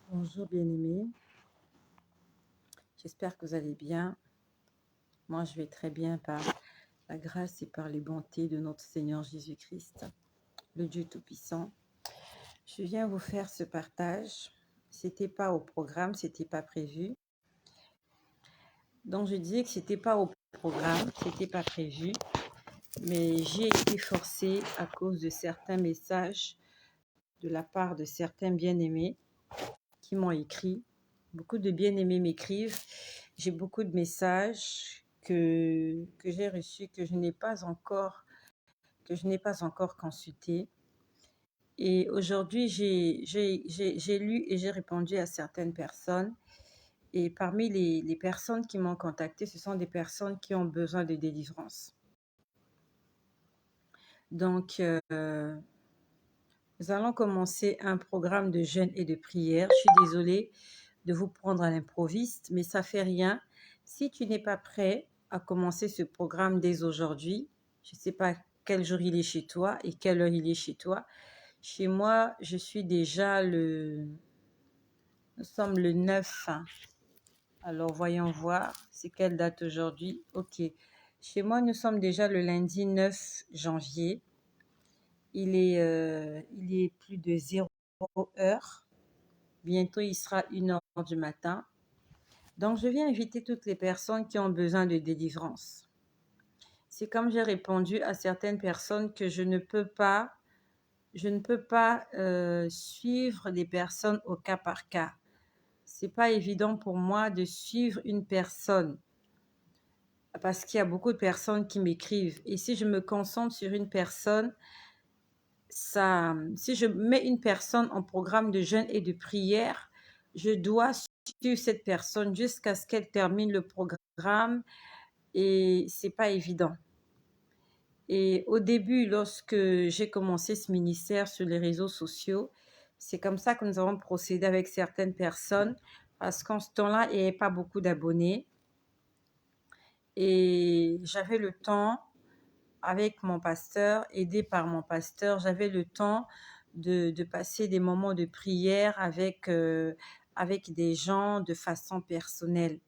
Bonjour bien-aimés, j'espère que vous allez bien. Moi, je vais très bien par la grâce et par les bontés de notre Seigneur Jésus-Christ, le Dieu Tout-Puissant. Je viens vous faire ce partage. C'était pas au programme, c'était pas prévu. Donc, je disais que c'était pas au programme, c'était pas prévu, mais j'y ai été forcée à cause de certains messages de la part de certains bien-aimés qui m'ont écrit. Beaucoup de bien-aimés m'écrivent. J'ai beaucoup de messages que j'ai reçus, que je n'ai pas encore consultés. Et aujourd'hui, j'ai lu et j'ai répondu à certaines personnes. Et parmi les personnes qui m'ont contacté, ce sont des personnes qui ont besoin de délivrance. Donc, nous allons commencer un programme de jeûne et de prière. Je suis désolée de vous prendre à l'improviste, mais ça fait rien. Si tu n'es pas prêt à commencer ce programme dès aujourd'hui, je ne sais pas quel jour il est chez toi et quelle heure il est chez toi. Chez moi, je suis déjà nous sommes le 9. Alors, voyons voir, c'est quelle date aujourd'hui? Ok. Chez moi, nous sommes déjà le lundi 9 janvier. Il est plus de 0 heure. Bientôt, il sera 1 heure du matin. Donc, je viens inviter toutes les personnes qui ont besoin de délivrance. C'est comme j'ai répondu à certaines personnes que je ne peux pas suivre des personnes au cas par cas. C'est pas évident pour moi de suivre une personne parce qu'il y a beaucoup de personnes qui m'écrivent. Et si je me concentre sur une personne, si je mets une personne en programme de jeûne et de prière, je dois suivre cette personne jusqu'à ce qu'elle termine le programme et c'est pas évident. Et au début, lorsque j'ai commencé ce ministère sur les réseaux sociaux, c'est comme ça que nous avons procédé avec certaines personnes parce qu'en ce temps-là, il n'y avait pas beaucoup d'abonnés et j'avais le temps avec mon pasteur, aidé par mon pasteur, j'avais le temps de passer des moments de prière avec des gens de façon personnelle.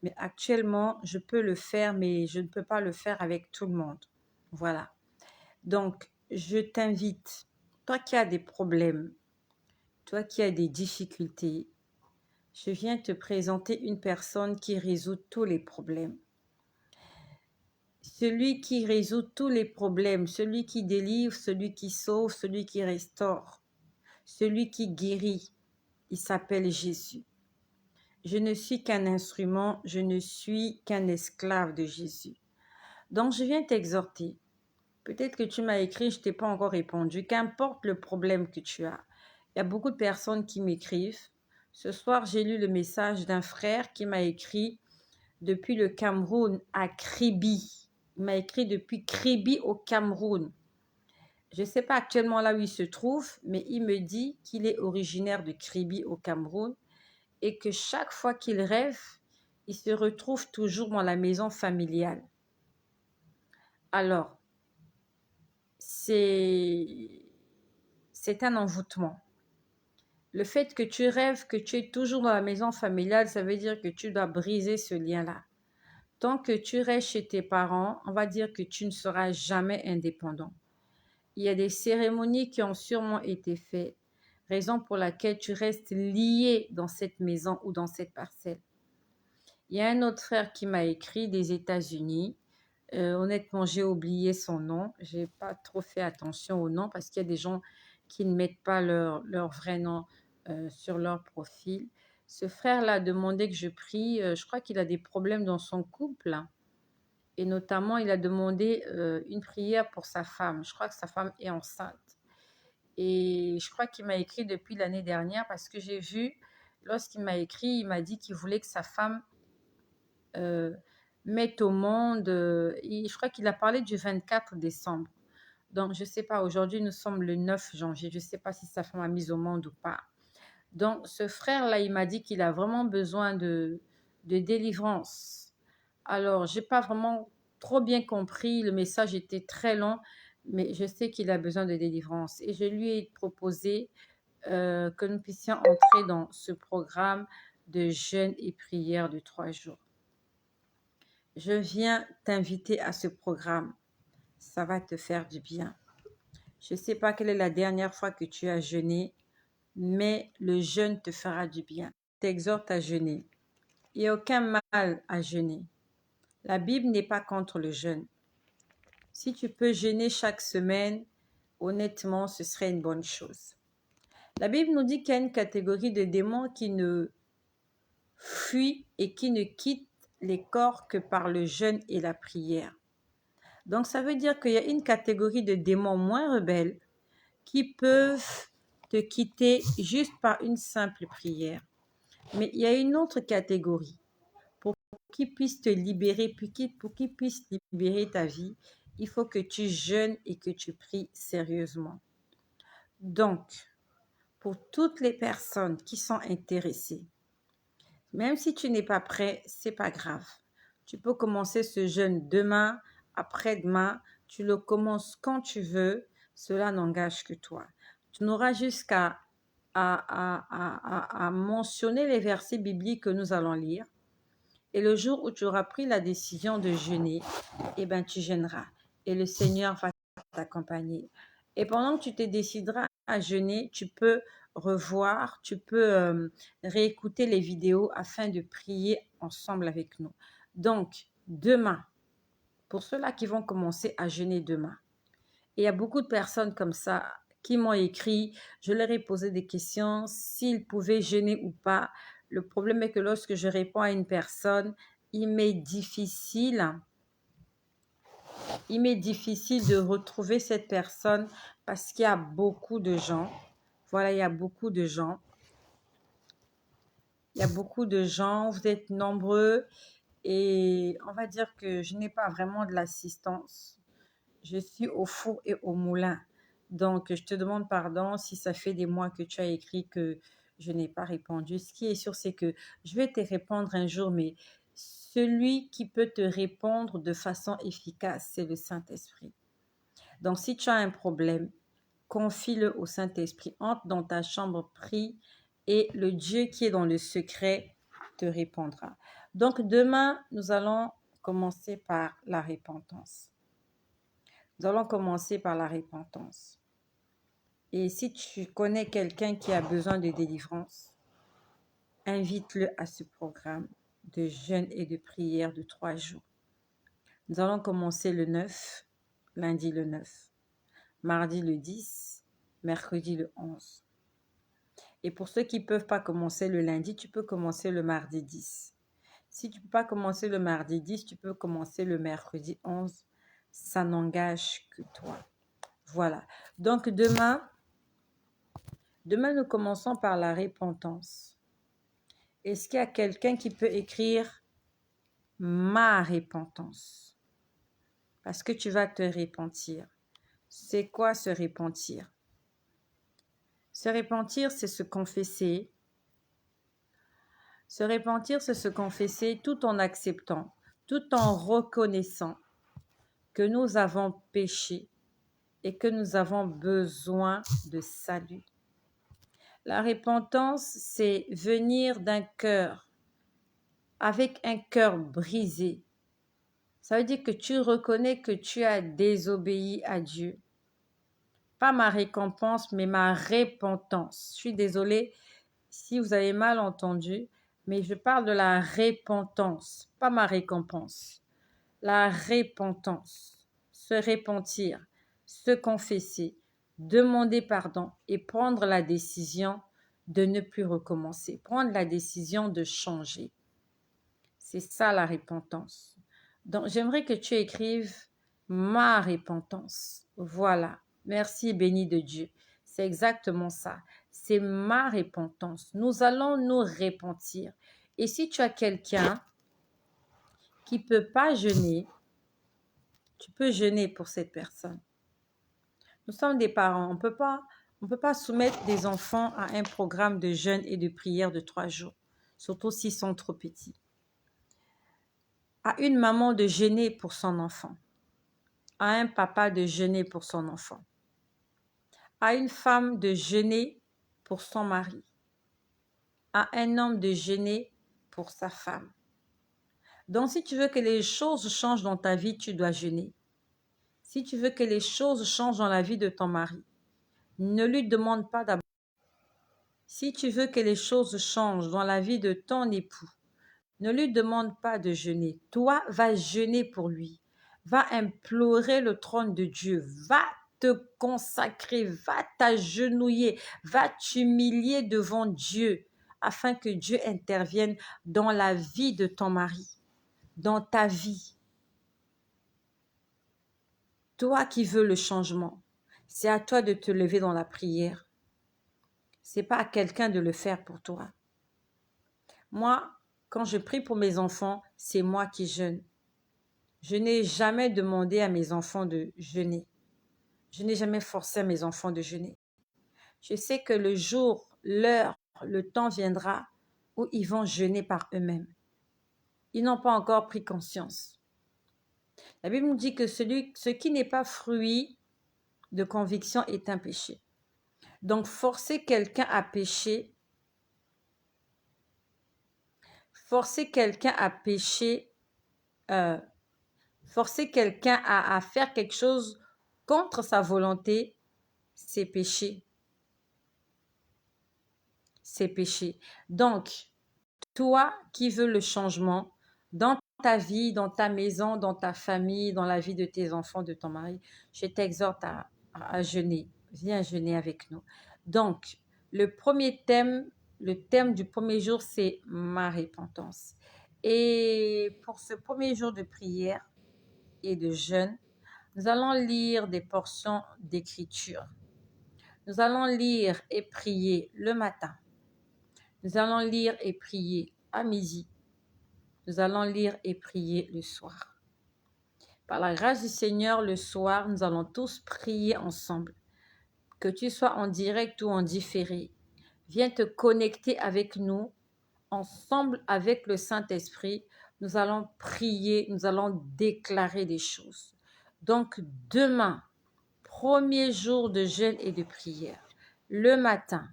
Mais actuellement, je peux le faire, mais je ne peux pas le faire avec tout le monde. Voilà. Donc, je t'invite, toi qui as des problèmes, toi qui as des difficultés, je viens te présenter une personne qui résout tous les problèmes. Celui qui résout tous les problèmes, celui qui délivre, celui qui sauve, celui qui restaure, celui qui guérit, il s'appelle Jésus. Je ne suis qu'un instrument, je ne suis qu'un esclave de Jésus. Donc, je viens t'exhorter. Peut-être que tu m'as écrit, je ne t'ai pas encore répondu. Qu'importe le problème que tu as. Il y a beaucoup de personnes qui m'écrivent. Ce soir, j'ai lu le message d'un frère qui m'a écrit depuis le Cameroun à Kribi. Il m'a écrit depuis Kribi au Cameroun. Je ne sais pas actuellement là où il se trouve, mais il me dit qu'il est originaire de Kribi au Cameroun et que chaque fois qu'il rêve, il se retrouve toujours dans la maison familiale. Alors, c'est un envoûtement. Le fait que tu rêves que tu es toujours dans la maison familiale, ça veut dire que tu dois briser ce lien-là. Tant que tu restes chez tes parents, on va dire que tu ne seras jamais indépendant. Il y a des cérémonies qui ont sûrement été faites, raison pour laquelle tu restes lié dans cette maison ou dans cette parcelle. Il y a un autre frère qui m'a écrit des États-Unis. Honnêtement, j'ai oublié son nom. Je n'ai pas trop fait attention au nom parce qu'il y a des gens qui ne mettent pas leur vrai nom sur leur profil. Ce frère-là a demandé que je prie. Je crois qu'il a des problèmes dans son couple. Et notamment, il a demandé une prière pour sa femme. Je crois que sa femme est enceinte. Et je crois qu'il m'a écrit depuis l'année dernière parce que j'ai vu, lorsqu'il m'a écrit, il m'a dit qu'il voulait que sa femme mette au monde. Je crois qu'il a parlé du 24 décembre. Donc, je ne sais pas, aujourd'hui, nous sommes le 9 janvier. Je ne sais pas si sa femme a mis au monde ou pas. Donc, ce frère-là, il m'a dit qu'il a vraiment besoin de délivrance. Alors, je n'ai pas vraiment trop bien compris. Le message était très long, mais je sais qu'il a besoin de délivrance. Et je lui ai proposé que nous puissions entrer dans ce programme de jeûne et prière de 3 jours. Je viens t'inviter à ce programme. Ça va te faire du bien. Je ne sais pas quelle est la dernière fois que tu as jeûné, mais le jeûne te fera du bien. Je t'exhorte à jeûner. Il n'y a aucun mal à jeûner. La Bible n'est pas contre le jeûne. Si tu peux jeûner chaque semaine, honnêtement, ce serait une bonne chose. La Bible nous dit qu'il y a une catégorie de démons qui ne fuient et qui ne quittent les corps que par le jeûne et la prière. Donc, ça veut dire qu'il y a une catégorie de démons moins rebelles qui peuvent te quitter juste par une simple prière. Mais il y a une autre catégorie. Pour qu'ils puissent te libérer, pour qu'ils puissent libérer ta vie, il faut que tu jeûnes et que tu pries sérieusement. Donc, pour toutes les personnes qui sont intéressées, même si tu n'es pas prêt, c'est pas grave. Tu peux commencer ce jeûne demain, après-demain, tu le commences quand tu veux, cela n'engage que toi. Tu n'auras jusqu'à mentionner les versets bibliques que nous allons lire. Et le jour où tu auras pris la décision de jeûner, eh ben, tu jeûneras. Et le Seigneur va t'accompagner. Et pendant que tu te décideras à jeûner, tu peux revoir, tu peux réécouter les vidéos afin de prier ensemble avec nous. Donc, demain, pour ceux-là qui vont commencer à jeûner demain, et il y a beaucoup de personnes comme ça qui m'ont écrit, je leur ai posé des questions, s'ils pouvaient jeûner ou pas. Le problème est que lorsque je réponds à une personne, il m'est difficile de retrouver cette personne parce qu'il y a beaucoup de gens. Voilà, il y a beaucoup de gens. Il y a beaucoup de gens, vous êtes nombreux et on va dire que je n'ai pas vraiment de l'assistance. Je suis au four et au moulin. Donc, je te demande pardon si ça fait des mois que tu as écrit que je n'ai pas répondu. Ce qui est sûr, c'est que je vais te répondre un jour, mais celui qui peut te répondre de façon efficace, c'est le Saint-Esprit. Donc, si tu as un problème, confie-le au Saint-Esprit. Entre dans ta chambre, prie et le Dieu qui est dans le secret te répondra. Donc, demain, nous allons commencer par la repentance. Nous allons commencer par la repentance. Et si tu connais quelqu'un qui a besoin de délivrance, invite-le à ce programme de jeûne et de prière de 3 jours. Nous allons commencer le 9, lundi le 9, mardi le 10, mercredi le 11. Et pour ceux qui ne peuvent pas commencer le lundi, tu peux commencer le mardi 10. Si tu ne peux pas commencer le mardi 10, tu peux commencer le mercredi 11. Ça n'engage que toi. Voilà. Donc demain, nous commençons par la repentance. Est-ce qu'il y a quelqu'un qui peut écrire ma repentance? Parce que tu vas te repentir. C'est quoi se repentir? Se repentir, c'est se confesser. Se repentir, c'est se confesser tout en acceptant, tout en reconnaissant que nous avons péché et que nous avons besoin de salut. La repentance, c'est venir d'un cœur, avec un cœur brisé. Ça veut dire que tu reconnais que tu as désobéi à Dieu. Pas ma récompense, mais ma repentance. Je suis désolée si vous avez mal entendu, mais je parle de la repentance, pas ma récompense. La repentance, se repentir, se confesser, demander pardon et prendre la décision de ne plus recommencer, prendre la décision de changer. C'est ça la repentance. Donc, j'aimerais que tu écrives ma repentance. Voilà. Merci, béni de Dieu. C'est exactement ça. C'est ma repentance. Nous allons nous repentir. Et si tu as quelqu'un qui ne peut pas jeûner, tu peux jeûner pour cette personne. Nous sommes des parents. On ne peut pas soumettre des enfants à un programme de jeûne et de prière de 3 jours, surtout s'ils sont trop petits. À une maman de jeûner pour son enfant, à un papa de jeûner pour son enfant, à une femme de jeûner pour son mari, à un homme de jeûner pour sa femme. Donc, si tu veux que les choses changent dans ta vie, tu dois jeûner. Si tu veux que les choses changent dans la vie de ton mari, ne lui demande pas d'abord. Si tu veux que les choses changent dans la vie de ton époux, ne lui demande pas de jeûner. Toi, va jeûner pour lui. Va implorer le trône de Dieu. Va te consacrer, va t'agenouiller, va t'humilier devant Dieu afin que Dieu intervienne dans la vie de ton mari, dans ta vie. Toi qui veux le changement, c'est à toi de te lever dans la prière. C'est pas à quelqu'un de le faire pour toi. Moi, quand je prie pour mes enfants, c'est moi qui jeûne. Je n'ai jamais demandé à mes enfants de jeûner. Je n'ai jamais forcé à mes enfants de jeûner. Je sais que le jour, l'heure, le temps viendra où ils vont jeûner par eux-mêmes. Ils n'ont pas encore pris conscience. La Bible nous dit que ce qui n'est pas fruit de conviction est un péché. Donc, forcer quelqu'un à pécher, forcer quelqu'un à pécher, forcer quelqu'un à faire quelque chose contre sa volonté, c'est péché. C'est péché. Donc, toi qui veux le changement dans ta vie, dans ta maison, dans ta famille, dans la vie de tes enfants, de ton mari, je t'exhorte à jeûner. Viens jeûner avec nous. Donc, le thème du premier jour, c'est ma repentance. Et pour ce premier jour de prière et de jeûne, nous allons lire des portions d'écriture. Nous allons lire et prier le matin. Nous allons lire et prier à midi. Nous allons lire et prier le soir. Par la grâce du Seigneur, le soir, nous allons tous prier ensemble. Que tu sois en direct ou en différé, viens te connecter avec nous, ensemble avec le Saint-Esprit. Nous allons prier, nous allons déclarer des choses. Donc demain, premier jour de jeûne et de prière, le matin,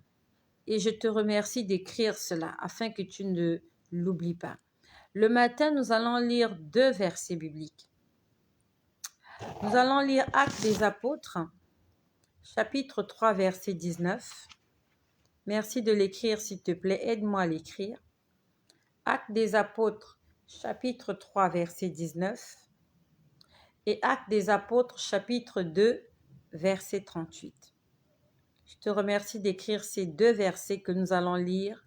et je te remercie d'écrire cela afin que tu ne l'oublies pas. Le matin, nous allons lire 2 versets bibliques. Nous allons lire Actes des Apôtres, chapitre 3, verset 19. Merci de l'écrire, s'il te plaît. Aide-moi à l'écrire. Actes des Apôtres, chapitre 3, verset 19. Et Actes des Apôtres, chapitre 2, verset 38. Je te remercie d'écrire ces 2 versets que nous allons lire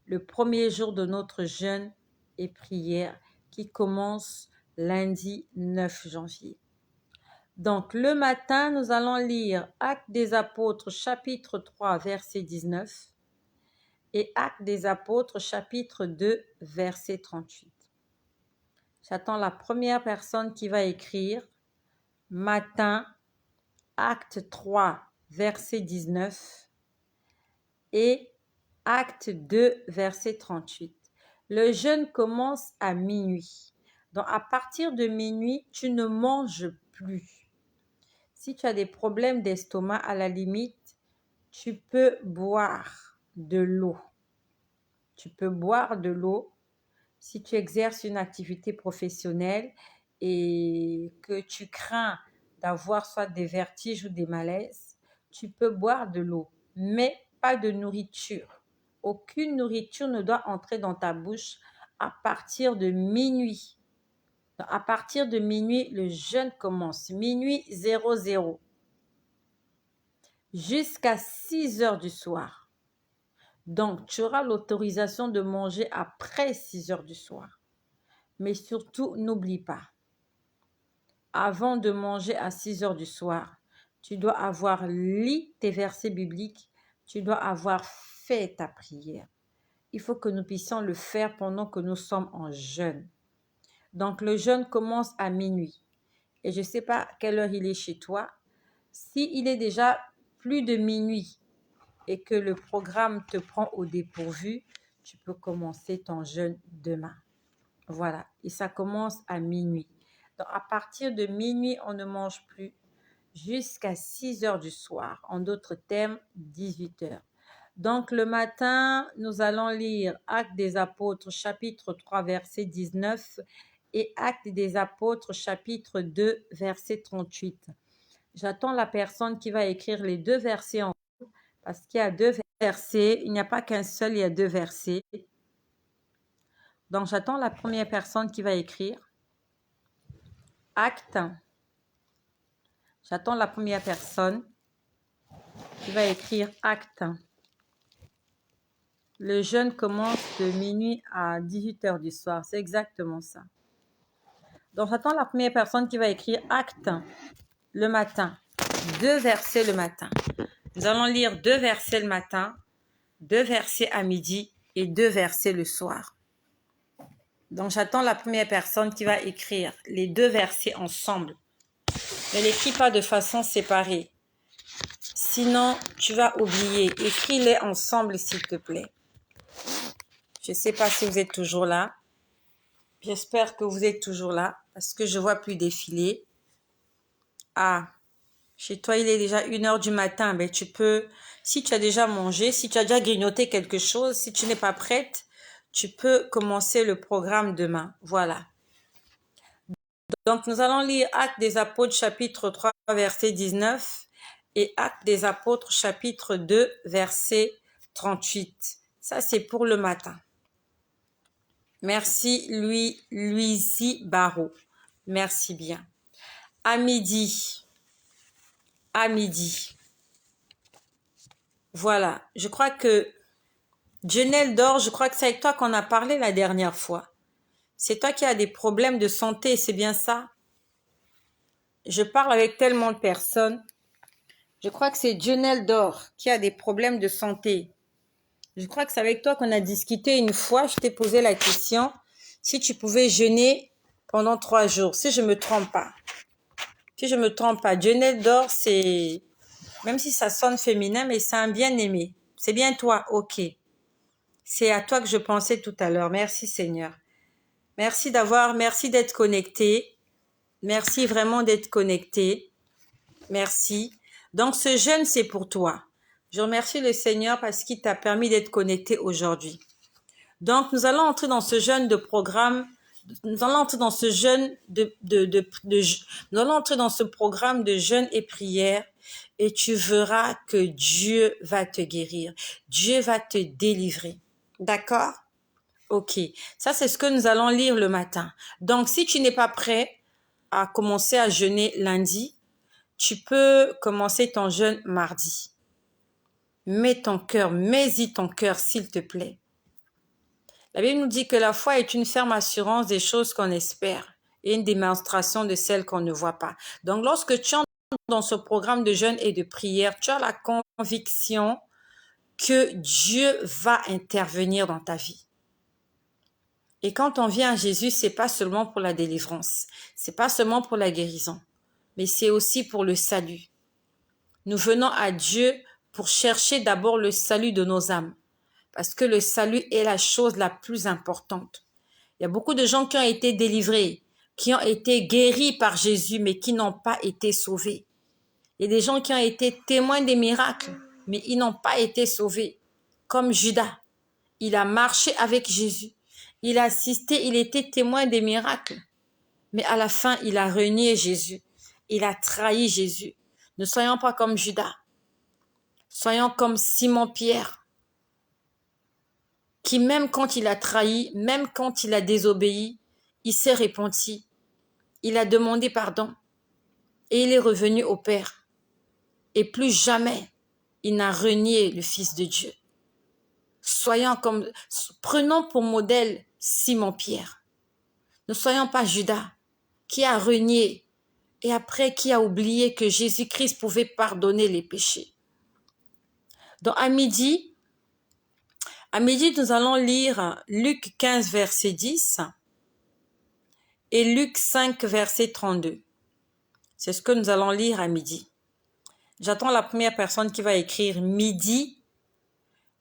le premier jour de notre jeûne et prière qui commence lundi 9 janvier. Donc, le matin, nous allons lire Actes des Apôtres, chapitre 3, verset 19 et Actes des Apôtres, chapitre 2, verset 38. J'attends la première personne qui va écrire matin, Acte 3, verset 19 et Acte 2, verset 38. Le jeûne commence à minuit. Donc, à partir de minuit, tu ne manges plus. Si tu as des problèmes d'estomac, à la limite, tu peux boire de l'eau. Tu peux boire de l'eau si tu exerces une activité professionnelle et que tu crains d'avoir soit des vertiges ou des malaises. Tu peux boire de l'eau, mais pas de nourriture. Aucune nourriture ne doit entrer dans ta bouche à partir de minuit. À partir de minuit, le jeûne commence. Minuit 00 jusqu'à 6 heures du soir. Donc, tu auras l'autorisation de manger après 6 heures du soir. Mais surtout, n'oublie pas, avant de manger à 6 heures du soir, tu dois avoir lu tes versets bibliques, tu dois avoir fait ta prière. Il faut que nous puissions le faire pendant que nous sommes en jeûne. Donc, le jeûne commence à minuit. Et je ne sais pas quelle heure il est chez toi. S'il est déjà plus de minuit et que le programme te prend au dépourvu, tu peux commencer ton jeûne demain. Voilà. Et ça commence à minuit. Donc, à partir de minuit, on ne mange plus jusqu'à 6 heures du soir. En d'autres termes, 18 heures. Donc, le matin, nous allons lire Actes des Apôtres, chapitre 3, verset 19 et Actes des Apôtres, chapitre 2, verset 38. J'attends la personne qui va écrire les deux versets parce qu'il y a deux versets. Il n'y a pas qu'un seul, il y a deux versets. Donc, j'attends la première personne qui va écrire. Actes. J'attends la première personne qui va écrire Actes. Le jeûne commence de minuit à 18h du soir. C'est exactement ça. Donc, j'attends la première personne qui va écrire Actes le matin. Deux versets le matin. Nous allons lire deux versets le matin, deux versets à midi et deux versets le soir. Donc, j'attends la première personne qui va écrire les deux versets ensemble. Ne l'écris pas de façon séparée. Sinon, tu vas oublier. Écris-les ensemble, s'il te plaît. Je ne sais pas si vous êtes toujours là. J'espère que vous êtes toujours là parce que je ne vois plus défiler. Ah, chez toi, il est déjà 1h du matin. Ben, tu peux, si tu as déjà mangé, si tu as déjà grignoté quelque chose, si tu n'es pas prête, tu peux commencer le programme demain. Voilà. Donc, nous allons lire Actes des Apôtres, chapitre 3, verset 19 et Actes des Apôtres, chapitre 2, verset 38. Ça, c'est pour le matin. Merci, Louisie Barrault. Merci bien. À midi. Voilà. Je crois que Jenelle Dor, je crois que c'est avec toi qu'on a parlé la dernière fois. C'est toi qui as des problèmes de santé, c'est bien ça? Je parle avec tellement de personnes. Je crois que c'est Jenelle Dor qui a des problèmes de santé. Je crois que c'est avec toi qu'on a discuté une fois. Je t'ai posé la question si tu pouvais jeûner pendant 3 jours, si je ne me trompe pas. Si je ne me trompe pas, Jenelle Dor, c'est, même si ça sonne féminin, mais c'est un bien-aimé. C'est bien toi, ok. C'est à toi que je pensais tout à l'heure. Merci Seigneur. Merci d'être connecté. Merci vraiment d'être connecté. Merci. Donc ce jeûne, c'est pour toi. Je remercie le Seigneur parce qu'il t'a permis d'être connecté aujourd'hui. Donc nous allons entrer dans ce jeûne de programme. Nous allons entrer dans ce jeûne nous allons entrer dans ce programme de jeûne et prière et tu verras que Dieu va te guérir. Dieu va te délivrer. D'accord? Ok. Ça, c'est ce que nous allons lire le matin. Donc, si tu n'es pas prêt à commencer à jeûner lundi, tu peux commencer ton jeûne mardi. Mets-y ton cœur, s'il te plaît. La Bible nous dit que la foi est une ferme assurance des choses qu'on espère et une démonstration de celles qu'on ne voit pas. Donc, lorsque tu entres dans ce programme de jeûne et de prière, tu as la conviction que Dieu va intervenir dans ta vie. Et quand on vient à Jésus, c'est pas seulement pour la délivrance, c'est pas seulement pour la guérison, mais c'est aussi pour le salut. Nous venons à Dieu pour chercher d'abord le salut de nos âmes, parce que le salut est la chose la plus importante. Il y a beaucoup de gens qui ont été délivrés, qui ont été guéris par Jésus, mais qui n'ont pas été sauvés. Il y a des gens qui ont été témoins des miracles, mais ils n'ont pas été sauvés. Comme Judas, il a marché avec Jésus. Il a assisté, il était témoin des miracles. Mais à la fin, il a renié Jésus. Il a trahi Jésus. Ne soyons pas comme Judas. Soyons comme Simon-Pierre, qui même quand il a trahi, même quand il a désobéi, il s'est repenti. Il a demandé pardon. Et il est revenu au Père. Et plus jamais, il n'a renié le Fils de Dieu. Prenons pour modèle Simon-Pierre. Ne soyons pas Judas, qui a renié et après qui a oublié que Jésus-Christ pouvait pardonner les péchés. Donc à midi, nous allons lire Luc 15, verset 10 et Luc 5, verset 32. C'est ce que nous allons lire à midi. J'attends la première personne qui va écrire midi,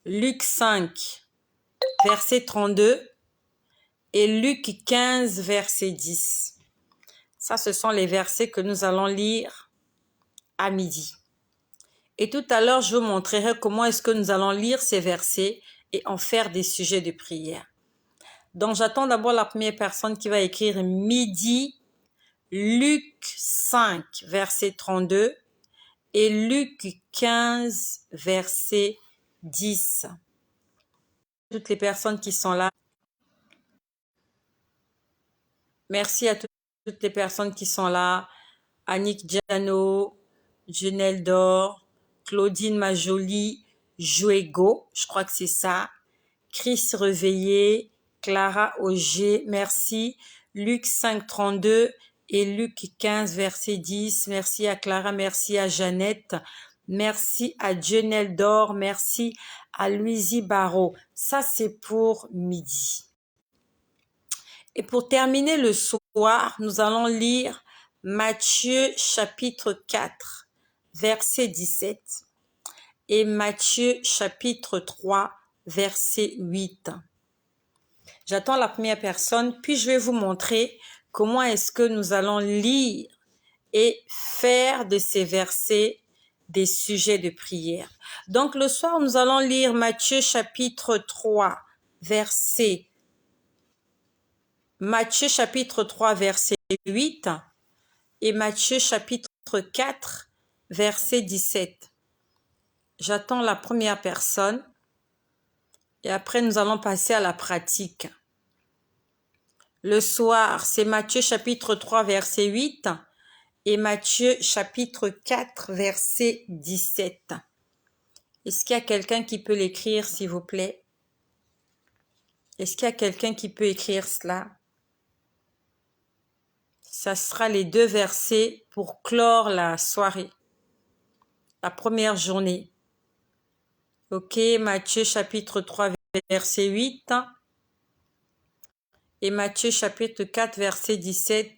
Luc 5, verset 32 et Luc 15, verset 10. Ça, ce sont les versets que nous allons lire à midi. Et tout à l'heure, je vous montrerai comment est-ce que nous allons lire ces versets et en faire des sujets de prière. Donc, j'attends d'abord la première personne qui va écrire midi, Luc 5, verset 32 et Luc 15, verset 10. Toutes les personnes qui sont là. Merci à toutes les personnes qui sont là. Annick Diano, Junelle Dor, Claudine Majoli, Jouego, je crois que c'est ça. Chris Réveillé, Clara Auger, merci. Luc 5, 32 et Luc 15, verset 10. Merci à Clara, merci à Jeannette, merci à Junelle Dor, merci à Louisie Barrault. Ça, c'est pour midi. Et pour terminer le soir, nous allons lire Matthieu chapitre 4, verset 17 et Matthieu chapitre 3, verset 8. J'attends la première personne, puis je vais vous montrer comment est-ce que nous allons lire et faire de ces versets des sujets de prière. Donc le soir, nous allons lire Matthieu chapitre 3, verset Matthieu chapitre 3, verset 8 et Matthieu chapitre 4, verset 17. J'attends la première personne et après nous allons passer à la pratique. Le soir, c'est Matthieu chapitre 3, verset 8 et Matthieu chapitre 4, verset 17. Est-ce qu'il y a quelqu'un qui peut l'écrire, s'il vous plaît? Est-ce qu'il y a quelqu'un qui peut écrire cela? Ça sera les deux versets pour clore la soirée, la première journée. Ok, Matthieu chapitre 3, verset 8 et Matthieu chapitre 4, verset 17.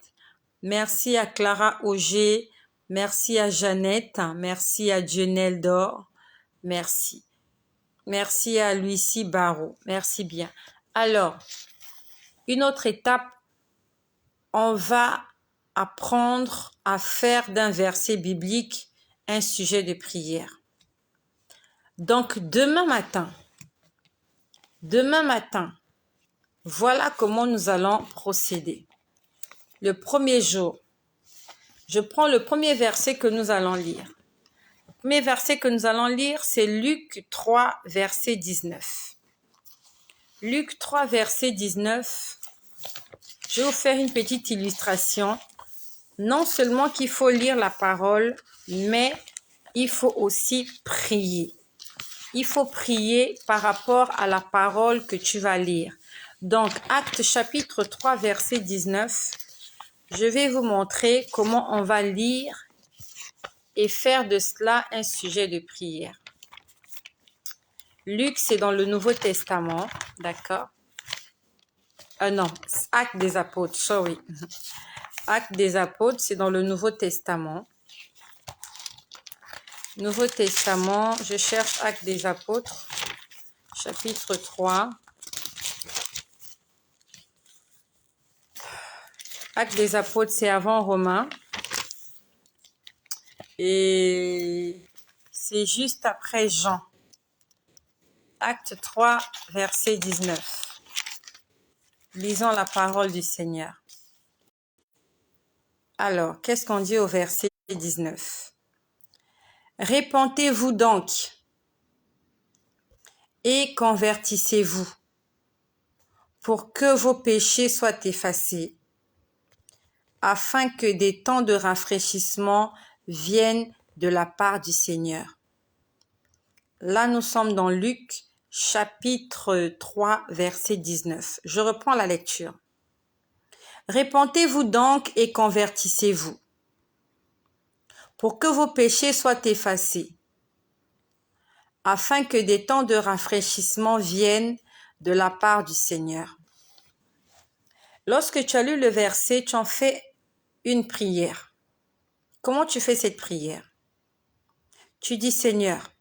Merci à Clara Auger, merci à Jeannette, merci à Junelle Dor, merci. Merci à Louisie Barrault, merci bien. Alors, une autre étape, on va apprendre à faire d'un verset biblique un sujet de prière. Donc, demain matin, voilà comment nous allons procéder. Le premier jour, je prends le premier verset que nous allons lire. Le premier verset que nous allons lire, c'est Luc 3, verset 19. Luc 3, verset 19. Je vais vous faire une petite illustration. Non seulement qu'il faut lire la parole, mais il faut aussi prier. Il faut prier par rapport à la parole que tu vas lire. Donc, Actes chapitre 3, verset 19, je vais vous montrer comment on va lire et faire de cela un sujet de prière. Luc, c'est dans le Nouveau Testament, d'accord? Non, Actes des Apôtres, sorry. Actes des Apôtres, c'est dans le Nouveau Testament. Nouveau Testament, je cherche Actes des Apôtres, chapitre 3. Actes des Apôtres, c'est avant Romains. Et c'est juste après Jean. Acte 3, verset 19. Lisons la parole du Seigneur. Alors, qu'est-ce qu'on dit au verset 19? Répentez-vous donc et convertissez-vous pour que vos péchés soient effacés, afin que des temps de rafraîchissement viennent de la part du Seigneur. Là, nous sommes dans Luc, chapitre 3, verset 19. Je reprends la lecture. Répentez-vous donc et convertissez-vous, pour que vos péchés soient effacés, afin que des temps de rafraîchissement viennent de la part du Seigneur. Lorsque tu as lu le verset, tu en fais une prière. Comment tu fais cette prière? Tu dis, Seigneur,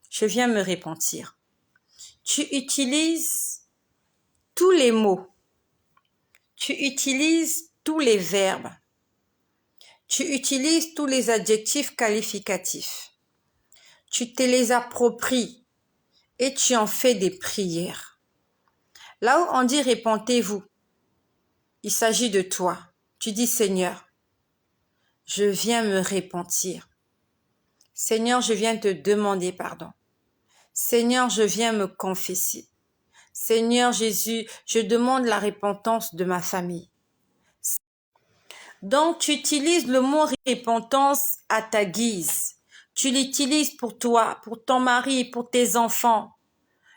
je viens me repentir. Tu utilises tous les mots. Tu utilises tous les verbes. Tu utilises tous les adjectifs qualificatifs. tu te les appropries et tu en fais des prières. Là où on dit répentez-vous, il s'agit de toi. Tu dis Seigneur, je viens me repentir. Seigneur, je viens te demander pardon. Seigneur, je viens me confesser. Seigneur Jésus, je demande la repentance de ma famille. Donc, tu utilises le mot repentance à ta guise. Tu l'utilises pour toi, pour ton mari, pour tes enfants.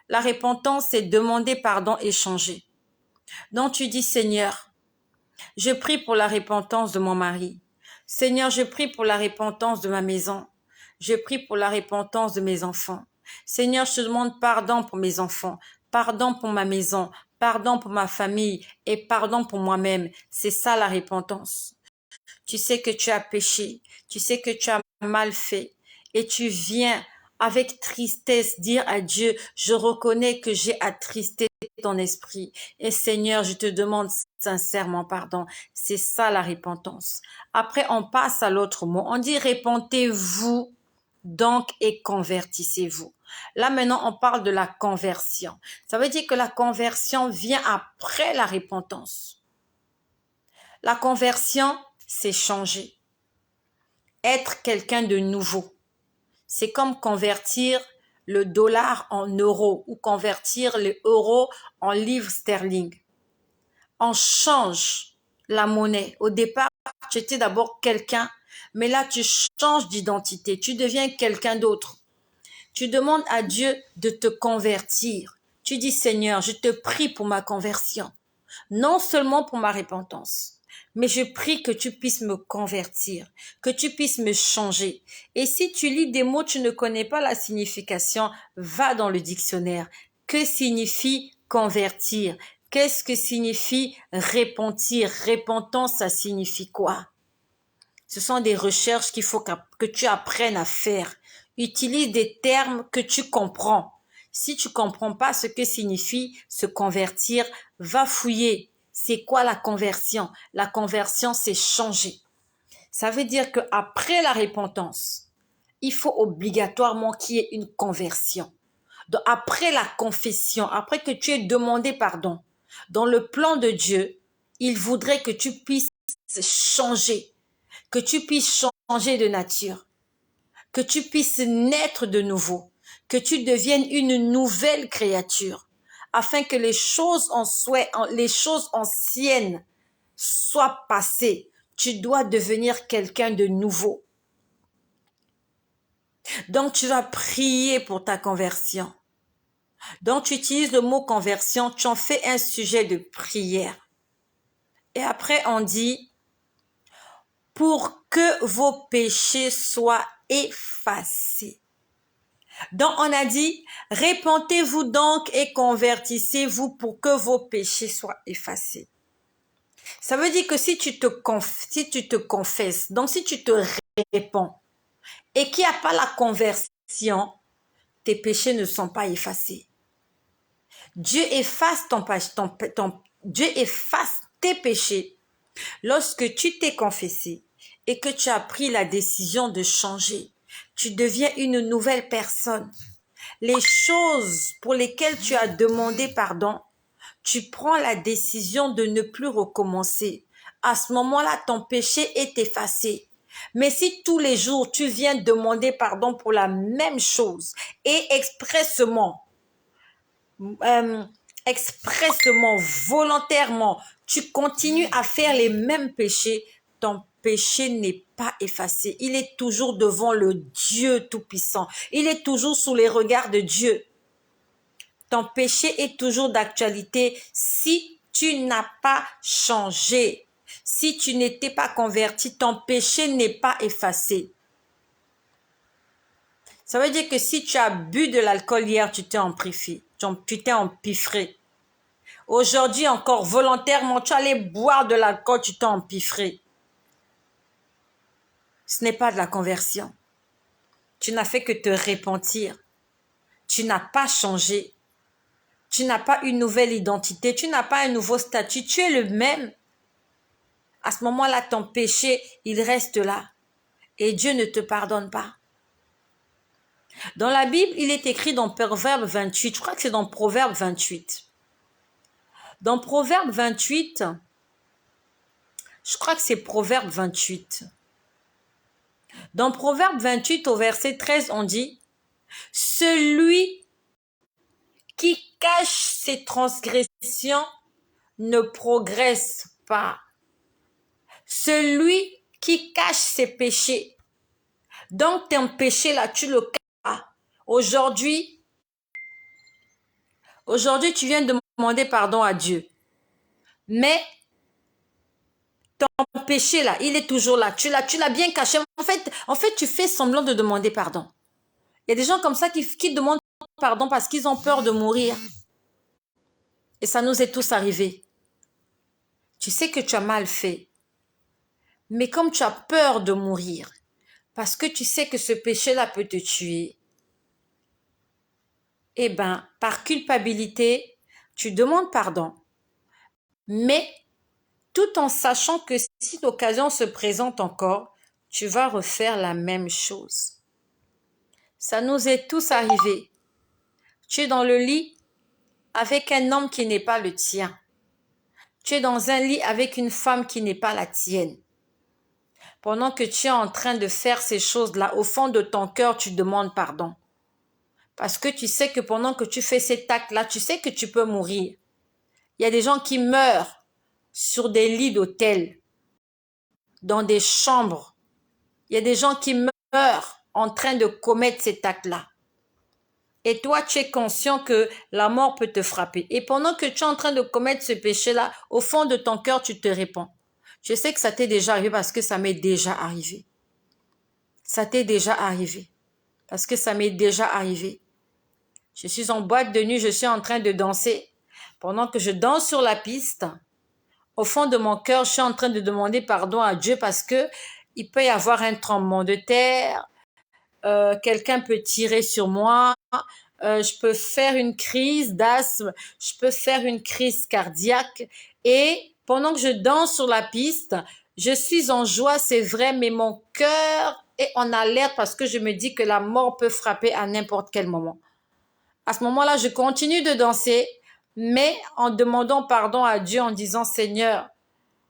La repentance, c'est demander pardon et changer. Donc, tu dis, Seigneur, je prie pour la repentance de mon mari. Seigneur, je prie pour la repentance de ma maison. Je prie pour la repentance de mes enfants. Seigneur, je te demande pardon pour mes enfants, pardon pour ma maison, pardon pour ma famille et pardon pour moi-même. C'est ça la repentance. Tu sais que tu as péché, tu sais que tu as mal fait et tu viens avec tristesse dire à Dieu, je reconnais que j'ai attristé ton esprit et Seigneur, je te demande sincèrement pardon. C'est ça la repentance. Après, on passe à l'autre mot. On dit repentez-vous donc et convertissez-vous. Là maintenant, on parle de la conversion. Ça veut dire que la conversion vient après la repentance. La conversion, c'est changer. Être quelqu'un de nouveau. C'est comme convertir le dollar en euros ou convertir les euros en livres sterling. On change la monnaie. Au départ, tu étais d'abord quelqu'un, mais là, tu changes d'identité. Tu deviens quelqu'un d'autre. Tu demandes à Dieu de te convertir. Tu dis, Seigneur, je te prie pour ma conversion. Non seulement pour ma repentance, mais je prie que tu puisses me convertir, que tu puisses me changer. Et si tu lis des mots, tu ne connais pas la signification, va dans le dictionnaire. Que signifie convertir? Qu'est-ce que signifie repentir? Repentance, ça signifie quoi? Ce sont des recherches qu'il faut que tu apprennes à faire. Utilise des termes que tu comprends. Si tu comprends pas ce que signifie se convertir, va fouiller. C'est quoi la conversion? La conversion, c'est changer. Ça veut dire que après la repentance, il faut obligatoirement qu'il y ait une conversion. Donc, après la confession, après que tu aies demandé pardon, dans le plan de Dieu, il voudrait que tu puisses changer, que tu puisses changer de nature, que tu puisses naître de nouveau, que tu deviennes une nouvelle créature, afin que les choses anciennes soient passées. Tu dois devenir quelqu'un de nouveau. Donc, tu vas prier pour ta conversion. Donc, tu utilises le mot conversion, tu en fais un sujet de prière. Et après, on dit, pour que vos péchés soient effacés. Donc, on a dit, repentez-vous donc et convertissez-vous pour que vos péchés soient effacés. Ça veut dire que si tu te confesses, donc si tu te répands et qu'il n'y a pas la conversion, tes péchés ne sont pas effacés. Dieu efface Dieu efface tes péchés lorsque tu t'es confessé et que tu as pris la décision de changer. Tu deviens une nouvelle personne. Les choses pour lesquelles tu as demandé pardon, tu prends la décision de ne plus recommencer. À ce moment-là, ton péché est effacé. Mais si tous les jours, tu viens demander pardon pour la même chose et expressément, volontairement, tu continues à faire les mêmes péchés, ton péché n'est pas effacé. Il est toujours devant le Dieu Tout-Puissant. Il est toujours sous les regards de Dieu. Ton péché est toujours d'actualité si tu n'as pas changé. Si tu n'étais pas converti, ton péché n'est pas effacé. Ça veut dire que si tu as bu de l'alcool hier, tu t'es empiffré. Aujourd'hui encore, volontairement, tu allais boire de l'alcool, tu t'es empiffré. Ce n'est pas de la conversion. Tu n'as fait que te repentir. Tu n'as pas changé. Tu n'as pas une nouvelle identité. Tu n'as pas un nouveau statut. Tu es le même. À ce moment-là, ton péché, il reste là. Et Dieu ne te pardonne pas. Dans la Bible, il est écrit dans Proverbe 28, je crois que c'est dans Proverbe 28. Dans Proverbe 28, je crois que c'est Proverbe 28. Dans Proverbe 28 au verset 13, on dit « Celui qui cache ses transgressions ne progresse pas. Celui qui cache ses péchés. » Donc, ton péché là, tu le caches. Aujourd'hui, tu viens de demander pardon à Dieu. Mais ton péché là, il est toujours là. Tu l'as bien caché. En fait, tu fais semblant de demander pardon. Il y a des gens comme ça qui demandent pardon parce qu'ils ont peur de mourir. Et ça nous est tous arrivé. Tu sais que tu as mal fait. Mais comme tu as peur de mourir, parce que tu sais que ce péché-là peut te tuer, eh bien, par culpabilité, tu demandes pardon. Mais tout en sachant que si l'occasion se présente encore, tu vas refaire la même chose. Ça nous est tous arrivé. Tu es dans le lit avec un homme qui n'est pas le tien. Tu es dans un lit avec une femme qui n'est pas la tienne. Pendant que tu es en train de faire ces choses-là, au fond de ton cœur, tu demandes pardon. Parce que tu sais que pendant que tu fais cet acte-là, tu sais que tu peux mourir. Il y a des gens qui meurent sur des lits d'hôtel, dans des chambres. Il y a des gens qui meurent en train de commettre cet acte-là. Et toi, tu es conscient que la mort peut te frapper. Et pendant que tu es en train de commettre ce péché-là, au fond de ton cœur, tu te réponds. Je sais que ça t'est déjà arrivé parce que ça m'est déjà arrivé. Ça t'est déjà arrivé. Parce que ça m'est déjà arrivé. Je suis en boîte de nuit, je suis en train de danser. Pendant que je danse sur la piste, au fond de mon cœur, je suis en train de demander pardon à Dieu parce que il peut y avoir un tremblement de terre, quelqu'un peut tirer sur moi, je peux faire une crise d'asthme, je peux faire une crise cardiaque. Et pendant que je danse sur la piste, je suis en joie, c'est vrai, mais mon cœur est en alerte parce que je me dis que la mort peut frapper à n'importe quel moment. À ce moment-là, je continue de danser, mais en demandant pardon à Dieu, en disant, Seigneur,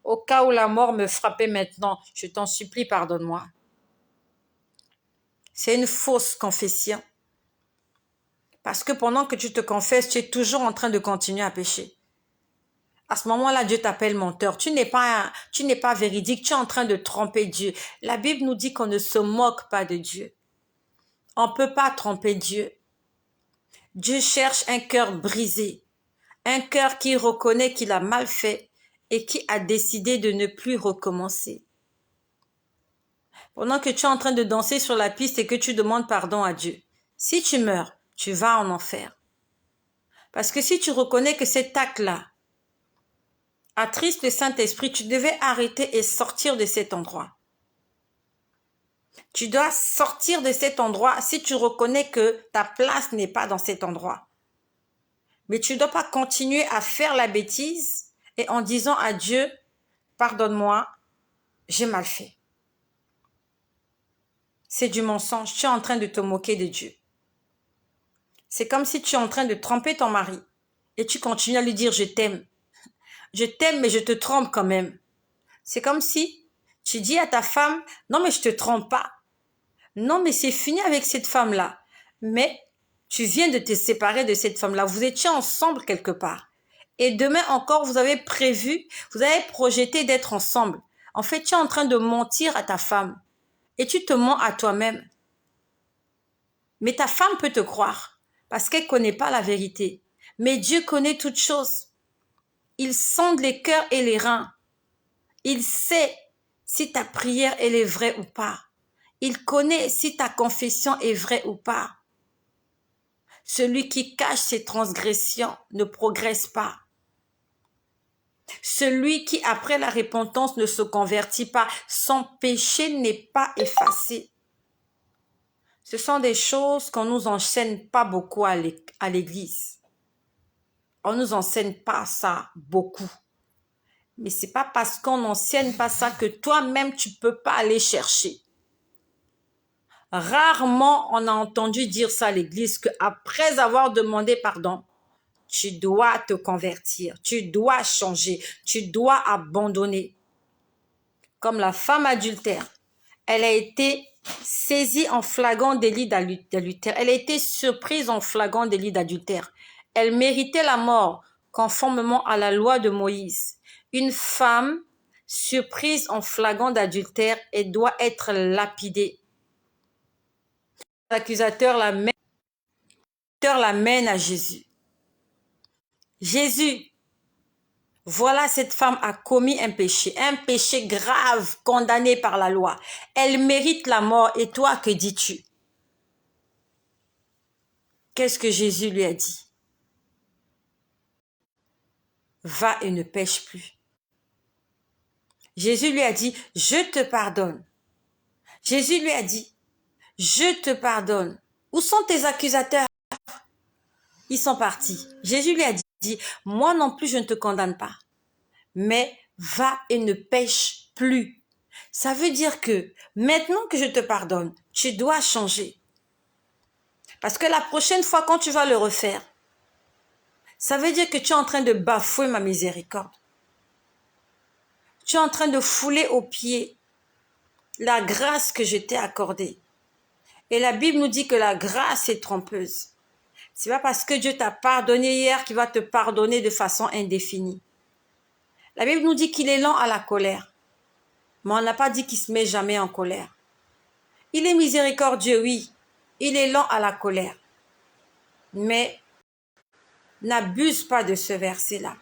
au cas où la mort me frappait maintenant, je t'en supplie, pardonne-moi. C'est une fausse confession. Parce que pendant que tu te confesses, tu es toujours en train de continuer à pécher. À ce moment-là, Dieu t'appelle menteur. Tu n'es pas véridique, tu es en train de tromper Dieu. La Bible nous dit qu'on ne se moque pas de Dieu. On ne peut pas tromper Dieu. Dieu cherche un cœur brisé, un cœur qui reconnaît qu'il a mal fait et qui a décidé de ne plus recommencer. Pendant que tu es en train de danser sur la piste et que tu demandes pardon à Dieu, si tu meurs, tu vas en enfer. Parce que si tu reconnais que cet acte-là attriste le Saint-Esprit, tu devais arrêter et sortir de cet endroit. Tu dois sortir de cet endroit si tu reconnais que ta place n'est pas dans cet endroit. Mais tu ne dois pas continuer à faire la bêtise et en disant à Dieu, pardonne-moi, j'ai mal fait. C'est du mensonge, tu es en train de te moquer de Dieu. C'est comme si tu es en train de tromper ton mari et tu continues à lui dire je t'aime. Je t'aime mais je te trompe quand même. C'est comme si tu dis à ta femme non mais je te trompe pas. Non mais c'est fini avec cette femme-là. Mais tu viens de te séparer de cette femme-là. Vous étiez ensemble quelque part. Et demain encore vous avez projeté d'être ensemble. En fait tu es en train de mentir à ta femme. Et tu te mens à toi-même. Mais ta femme peut te croire parce qu'elle ne connaît pas la vérité. Mais Dieu connaît toutes choses. Il sonde les cœurs et les reins. Il sait si ta prière elle est vraie ou pas. Il connaît si ta confession est vraie ou pas. Celui qui cache ses transgressions ne progresse pas. Celui qui après la repentance ne se convertit pas, son péché n'est pas effacé. Ce sont des choses qu'on nous enseigne pas beaucoup à l'église. On nous enseigne pas ça beaucoup. Mais c'est pas parce qu'on n'enseigne pas ça que toi-même tu peux pas aller chercher. Rarement on a entendu dire ça à l'église qu'après avoir demandé pardon, tu dois te convertir, tu dois changer, tu dois abandonner. Comme la femme adultère, elle a été saisie en flagrant délit d'adultère. Elle a été surprise en flagrant délit d'adultère. Elle méritait la mort conformément à la loi de Moïse. Une femme surprise en flagrant d'adultère, elle doit être lapidée. L'accusateur l'amène à Jésus. Jésus, voilà, cette femme a commis un péché grave, condamné par la loi. Elle mérite la mort. Et toi, que dis-tu? Qu'est-ce que Jésus lui a dit? Va et ne pêche plus. Jésus lui a dit, je te pardonne. Jésus lui a dit, je te pardonne. Où sont tes accusateurs? Ils sont partis. Jésus lui a dit, moi non plus je ne te condamne pas. Mais va et ne pêche plus. Ça veut dire que maintenant que je te pardonne, tu dois changer. Parce que la prochaine fois quand tu vas le refaire, ça veut dire que tu es en train de bafouer ma miséricorde. Tu es en train de fouler aux pieds la grâce que je t'ai accordée. Et la Bible nous dit que la grâce est trompeuse. C'est pas parce que Dieu t'a pardonné hier qu'il va te pardonner de façon indéfinie. La Bible nous dit qu'il est lent à la colère. Mais on n'a pas dit qu'il se met jamais en colère. Il est miséricordieux, oui. Il est lent à la colère. Mais n'abuse pas de ce verset-là.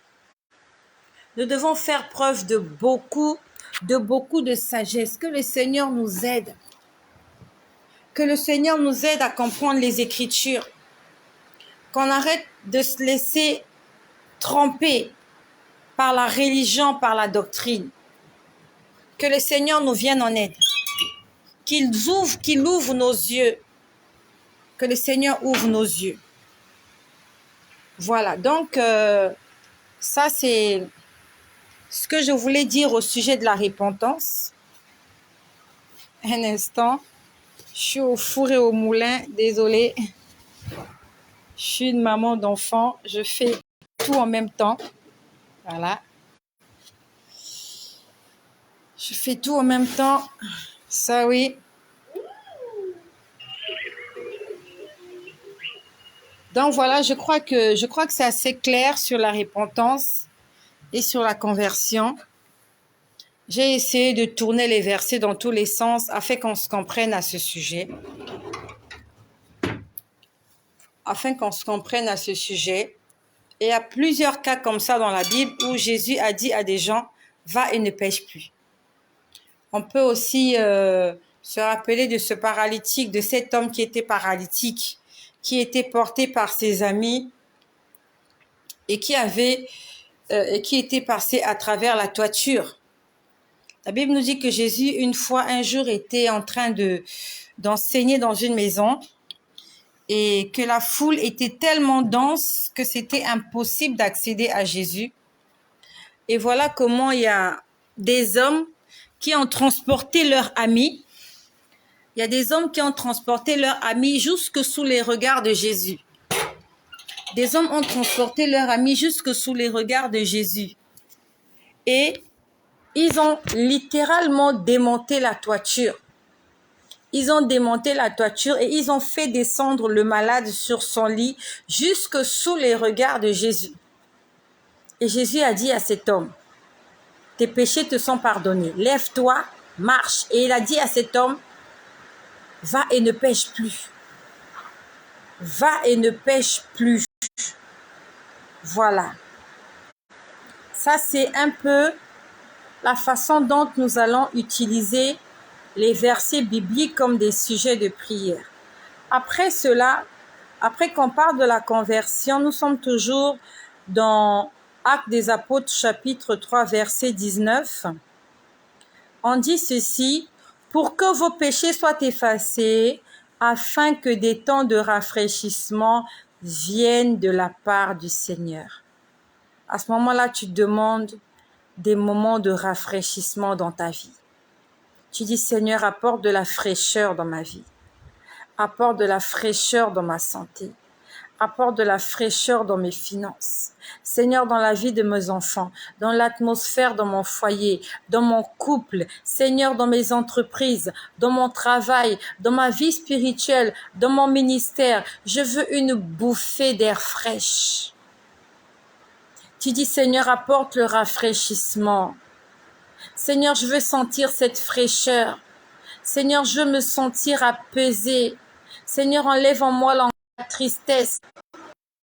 Nous devons faire preuve de beaucoup de sagesse. Que le Seigneur nous aide. Que le Seigneur nous aide à comprendre les Écritures. Qu'on arrête de se laisser tromper par la religion, par la doctrine. Que le Seigneur nous vienne en aide. Qu'il ouvre nos yeux. Que le Seigneur ouvre nos yeux. Voilà, donc ça c'est ce que je voulais dire au sujet de la repentance. Un instant, je suis au four et au moulin, désolée. Je suis une maman d'enfant, je fais tout en même temps. Voilà. Je fais tout en même temps, ça oui. Donc voilà, je crois que c'est assez clair sur la repentance et sur la conversion. J'ai essayé de tourner les versets dans tous les sens afin qu'on se comprenne à ce sujet. Et il y a plusieurs cas comme ça dans la Bible où Jésus a dit à des gens, va et ne pêche plus. On peut aussi se rappeler de ce paralytique, de cet homme qui était paralytique, qui était porté par ses amis et qui était passé à travers la toiture. La Bible nous dit que Jésus, un jour, était en train d'enseigner dans une maison et que la foule était tellement dense que c'était impossible d'accéder à Jésus. Et voilà comment il y a des hommes qui ont transporté leurs amis. Il y a des hommes qui ont transporté leurs amis jusque sous les regards de Jésus. Des hommes ont transporté leurs amis jusque sous les regards de Jésus. Et ils ont littéralement démonté la toiture. Ils ont démonté la toiture et ils ont fait descendre le malade sur son lit jusque sous les regards de Jésus. Et Jésus a dit à cet homme, tes péchés te sont pardonnés. Lève-toi, marche. Et il a dit à cet homme, va et ne pêche plus. Va et ne pêche plus. Voilà. Ça, c'est un peu la façon dont nous allons utiliser les versets bibliques comme des sujets de prière. Après cela, après qu'on parle de la conversion, nous sommes toujours dans Actes des Apôtres, chapitre 3, verset 19. On dit ceci, pour que vos péchés soient effacés, afin que des temps de rafraîchissement viennent de la part du Seigneur. À ce moment-là, tu demandes des moments de rafraîchissement dans ta vie. Tu dis, Seigneur, apporte de la fraîcheur dans ma vie. Apporte de la fraîcheur dans ma santé. Apporte de la fraîcheur dans mes finances. Seigneur, dans la vie de mes enfants, dans l'atmosphère, dans mon foyer, dans mon couple, Seigneur, dans mes entreprises, dans mon travail, dans ma vie spirituelle, dans mon ministère, je veux une bouffée d'air fraîche. Tu dis, Seigneur, apporte le rafraîchissement. Seigneur, je veux sentir cette fraîcheur. Seigneur, je veux me sentir apaisée. Seigneur, enlève en moi la tristesse.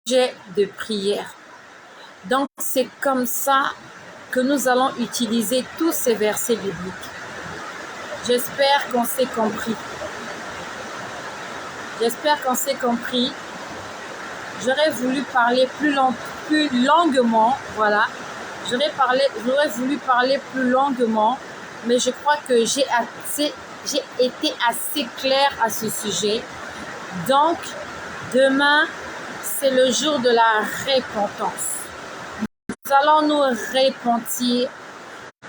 J'ai de prière. Donc, c'est comme ça que nous allons utiliser tous ces versets bibliques. J'espère qu'on s'est compris. J'espère qu'on s'est compris. J'aurais voulu parler plus longuement, voilà. J'aurais voulu parler plus longuement, mais je crois que j'ai été assez claire à ce sujet. Donc, demain, c'est le jour de la repentance. Nous allons nous repentir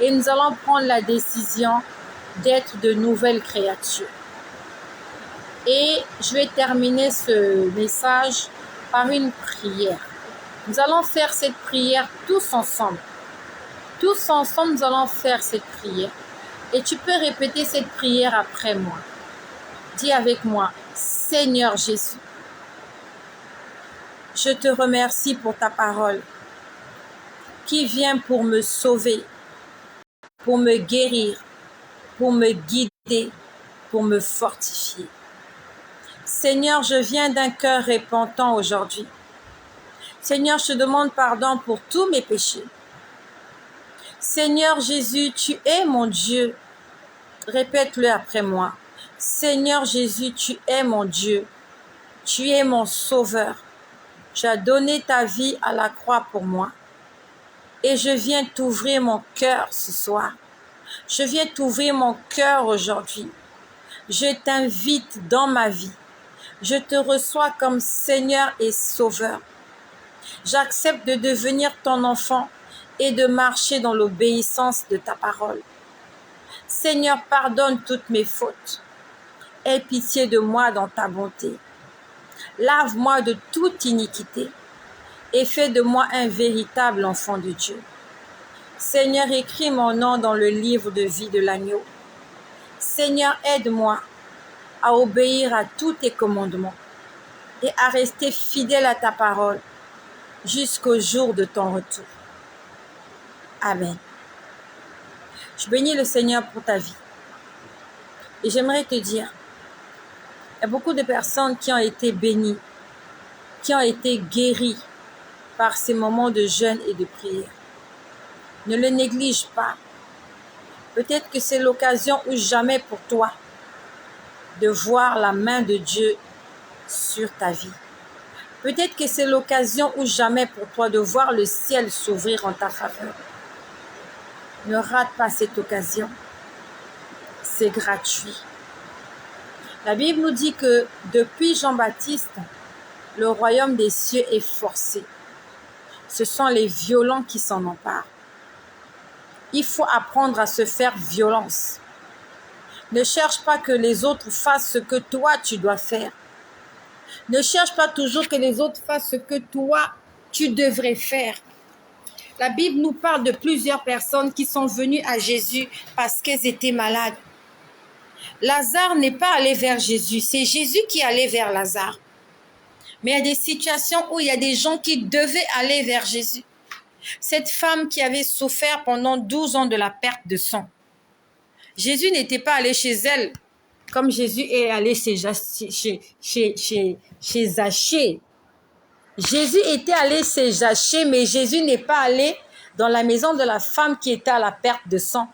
et nous allons prendre la décision d'être de nouvelles créatures. Et je vais terminer ce message par une prière. Nous allons faire cette prière tous ensemble. Tous ensemble, nous allons faire cette prière. Et tu peux répéter cette prière après moi. Dis avec moi, Seigneur Jésus, je te remercie pour ta parole qui vient pour me sauver, pour me guérir, pour me guider, pour me fortifier. Seigneur, je viens d'un cœur repentant aujourd'hui. Seigneur, je te demande pardon pour tous mes péchés. Seigneur Jésus, tu es mon Dieu. Répète-le après moi. Seigneur Jésus, tu es mon Dieu. Tu es mon sauveur. Tu as donné ta vie à la croix pour moi. Et je viens t'ouvrir mon cœur ce soir. Je viens t'ouvrir mon cœur aujourd'hui. Je t'invite dans ma vie. Je te reçois comme Seigneur et Sauveur. J'accepte de devenir ton enfant et de marcher dans l'obéissance de ta parole. Seigneur, pardonne toutes mes fautes. Aie pitié de moi dans ta bonté. Lave-moi de toute iniquité et fais de moi un véritable enfant de Dieu. Seigneur, écris mon nom dans le livre de vie de l'agneau. Seigneur, aide-moi à obéir à tous tes commandements et à rester fidèle à ta parole jusqu'au jour de ton retour. Amen. Je bénis le Seigneur pour ta vie. Et j'aimerais te dire, il y a beaucoup de personnes qui ont été bénies, qui ont été guéries par ces moments de jeûne et de prière. Ne le néglige pas. Peut-être que c'est l'occasion ou jamais pour toi de voir la main de Dieu sur ta vie. Peut-être que c'est l'occasion ou jamais pour toi de voir le ciel s'ouvrir en ta faveur. Ne rate pas cette occasion. C'est gratuit. La Bible nous dit que depuis Jean-Baptiste, le royaume des cieux est forcé. Ce sont les violents qui s'en emparent. Il faut apprendre à se faire violence. Ne cherche pas que les autres fassent ce que toi tu dois faire. Ne cherche pas toujours que les autres fassent ce que toi tu devrais faire. La Bible nous parle de plusieurs personnes qui sont venues à Jésus parce qu'elles étaient malades. Lazare n'est pas allé vers Jésus, c'est Jésus qui allait vers Lazare. Mais il y a des situations où il y a des gens qui devaient aller vers Jésus. Cette femme qui avait souffert pendant 12 ans de la perte de sang. Jésus n'était pas allé chez elle comme Jésus est allé chez Zachée. Jésus était allé chez Zachée, mais Jésus n'est pas allé dans la maison de la femme qui était à la perte de sang.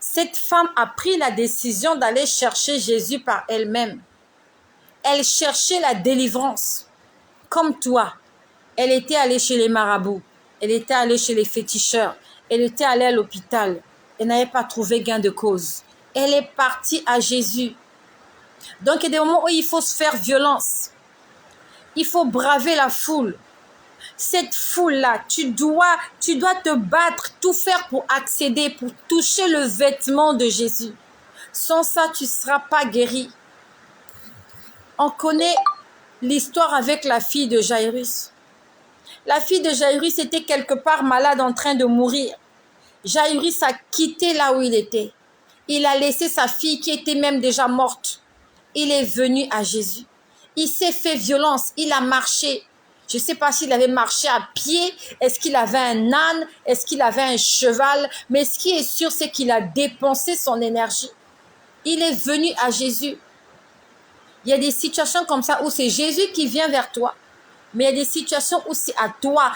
Cette femme a pris la décision d'aller chercher Jésus par elle-même. Elle cherchait la délivrance. Comme toi, elle était allée chez les marabouts. Elle était allée chez les féticheurs. Elle était allée à l'hôpital. Elle n'avait pas trouvé gain de cause. Elle est partie à Jésus. Donc, il y a des moments où il faut se faire violence. Il faut braver la foule. Cette foule-là, tu dois te battre, tout faire pour accéder, pour toucher le vêtement de Jésus. Sans ça, tu ne seras pas guéri. On connaît l'histoire avec la fille de Jairus. La fille de Jairus était quelque part malade en train de mourir. Jairus a quitté là où il était. Il a laissé sa fille qui était même déjà morte. Il est venu à Jésus. Il s'est fait violence. Il a marché. Je ne sais pas s'il avait marché à pied. Est-ce qu'il avait un âne? Est-ce qu'il avait un cheval? Mais ce qui est sûr, c'est qu'il a dépensé son énergie. Il est venu à Jésus. Il y a des situations comme ça où c'est Jésus qui vient vers toi. Mais il y a des situations où c'est à toi